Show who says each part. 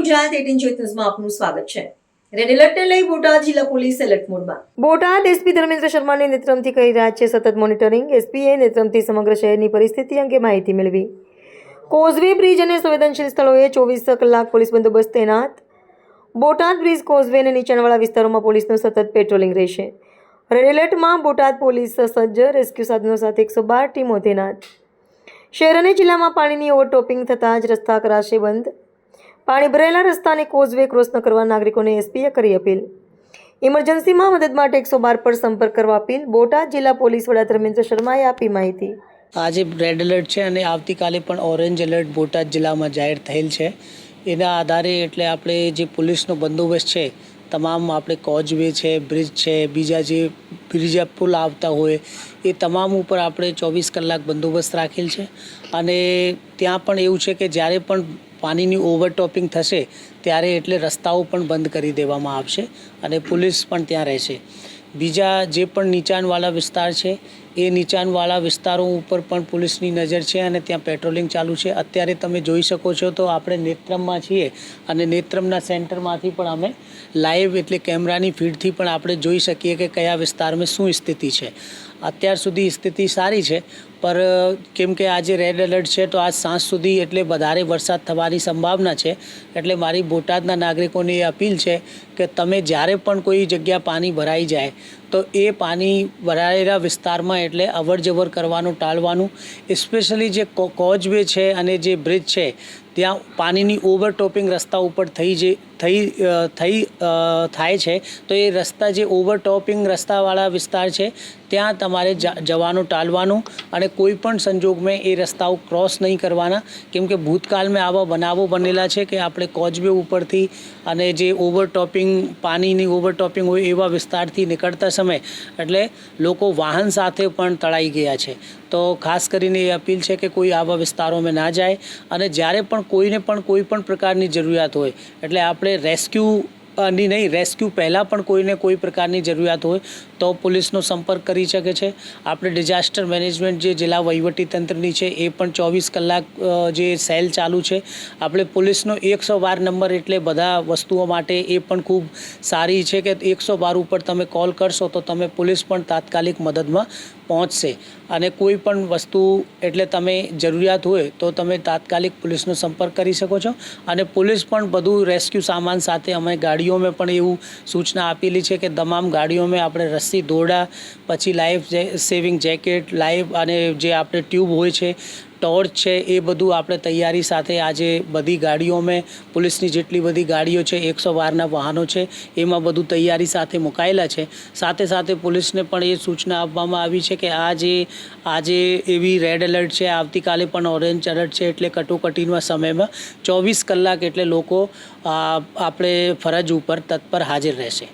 Speaker 1: ગુજરાત 18 જ્યોત ન્યૂઝમાં આપનું સ્વાગત છે। રેડ એલર્ટને લઈ બોટાદ જિલ્લા પોલીસ એલર્ટ મોડમાં। બોટાદ એસપી ધર્મેન્દ્ર શર્માની નેતૃત્વથી કરી રહ્યા છે સતત મોનિટરિંગ। એસપીએ નેતૃત્વથી સમગ્ર શહેરની પરિસ્થિતિ અંગે માહિતી મેળવી। કોઝવે બ્રિજ અને સંવેદનશીલ સ્થળોએ 24 કલાક પોલીસ બંદોબસ્ત તૈનાત। બોટાદ બ્રિજ કોઝવે અને નીચાણવાળા વિસ્તારોમાં પોલીસનું સતત પેટ્રોલિંગ રહેશે। રેડ એલર્ટમાં બોટાદ પોલીસ સજ્જ, રેસ્ક્યુ સાધનો સાથે 112 ટીમો તૈનાત। શહેર અને જિલ્લામાં પાણીની ઓવરટોપિંગ થતાં જ રસ્તા કરાશે બંધ। પાણી ભરાયેલા રસ્તાને કોઝવે ક્રોસ ન કરવા નાગરિકોને એસપીએ કરી અપીલ। ઇમરજન્સીમાં મદદ માટે 112 પર સંપર્ક કરવા અપીલ। બોટાદ જિલ્લા પોલીસ વડા ધર્મેન્દ્ર શર્માએ આપી માહિતી।
Speaker 2: આજે રેડ એલર્ટ છે અને આવતીકાલે પણ ઓરેન્જ એલર્ટ બોટાદ જિલ્લામાં જાહેર થયેલ છે। એના આધારે એટલે આપણે જે પોલીસનો બંદોબસ્ત છે, તમામ આપણે કોઝવે છે, બ્રિજ છે, બીજા પુલ આવતા હોય એ તમામ ઉપર આપણે 24 કલાક બંદોબસ્ત રાખેલ છે। અને ત્યાં પણ એવું છે કે જ્યારે પણ પાણીની ઓવરટોપિંગ થશે ત્યારે એટલે રસ્તાઓ પણ બંધ કરી દેવામાં આવશે અને પોલીસ પણ ત્યાં રહેશે। બીજા જે પણ નીચાણવાળા વિસ્તાર છે એ નીચાણવાળા વિસ્તારો ઉપર પણ પોલીસની નજર છે અને ત્યાં પેટ્રોલિંગ ચાલુ છે। અત્યારે તમે જોઈ શકો છો તો આપણે નેત્રમમાં છીએ અને નેત્રમના સેન્ટરમાંથી પણ અમે લાઈવ એટલે કેમેરાની ફીડથી પણ આપણે જોઈ શકીએ કે કયા વિસ્તારમાં શું સ્થિતિ છે। અત્યાર સુધી સ્થિતિ સારી છે, પર કેમ કે આજે રેડ એલર્ટ છે તો આજ સાંજ સુધી એટલે વધારે વરસાદ થવાની સંભાવના છે। એટલે મારી બોટાદના નાગરિકોને એ અપીલ છે કે તમે જ્યારે પણ કોઈ જગ્યા પાણી ભરાઈ જાય તો એ પાણી ભરાયેલા વિસ્તારમાં એટલે અવર જવર કરવાનું ટાળવાનું। સ્પેશિયલી જે કોઝવે છે અને જે બ્રિજ છે ત્યાં પાણીની ઓવરટોપિંગ રસ્તા ઉપર થાય છે તો એ રસ્તા જે ઓવરટોપિંગ રસ્તાવાળા વિસ્તાર છે ત્યાં તમારે જવાનું ટાળવાનું અને કોઈ પણ સંજોગમાં એ રસ્તાઓ ક્રોસ નહીં કરવાના। કેમ કે ભૂતકાળમાં આવા બનાવો બનેલા છે કે આપણે કોઝવે ઉપરથી અને જે પાણીની ઓવરટોપિંગ હોય એવા વિસ્તારથી નીકળતા સમય એટલે લોકો વાહન સાથે પણ તળાઈ ગયા છે। તો ખાસ કરીને એ અપીલ છે કે કોઈ આવા વિસ્તારોમાં ના જાય અને જ્યારે પણ કોઈને પણ કોઈ પણ પ્રકારની જરૂરિયાત હોય એટલે આપણે રેસ્ક્યુ પહેલાં પણ કોઈને કોઈ પ્રકારની જરૂરિયાત હોય તો પોલીસનો સંપર્ક કરી શકે છે। આપણે ડિઝાસ્ટર મેનેજમેન્ટ જે જિલ્લા વહીવટીતંત્રની છે એ પણ 24 કલાક જે સેલ ચાલુ છે। આપણે પોલીસનો 112 નંબર એટલે બધા વસ્તુઓ માટે એ પણ ખૂબ સારી છે કે 112 ઉપર તમે કોલ કરશો તો તમે પોલીસ પણ તાત્કાલિક મદદમાં પહોંચશે અને કોઈ પણ વસ્તુ એટલે તમે જરૂરિયાત હોય તો તમે તાત્કાલિક પોલીસનો સંપર્ક કરી શકો છો। અને પોલીસ પણ બધું રેસ્ક્યુ સામાન સાથે અમે ગાડીઓમાં પણ એવું સૂચના આપેલી છે કે તમામ ગાડીઓમાં આપણે રસ્સી, દોરડા, પછી લાઈફ સેવિંગ જેકેટ, લાઈવ અને જે આપણે ટ્યુબ હોય છે, ટોર્ચ છે, એ બધું આપણે તૈયારી સાથે આજે બધી ગાડીઓમાં પોલીસની જેટલી બધી ગાડીઓ છે 112ના વાહનો છે એમાં બધું તૈયારી સાથે મુકાયેલા છે। સાથે સાથે પોલીસને પણ એ સૂચના આપવામાં આવી છે કે આજે એવી રેડ એલર્ટ છે, આવતીકાલે પણ ઓરેન્જ એલર્ટ છે એટલે કટોકટીના સમયમાં 24 કલાક એટલે લોકો આપણે ફરજ ઉપર તત્પર હાજર રહેશે।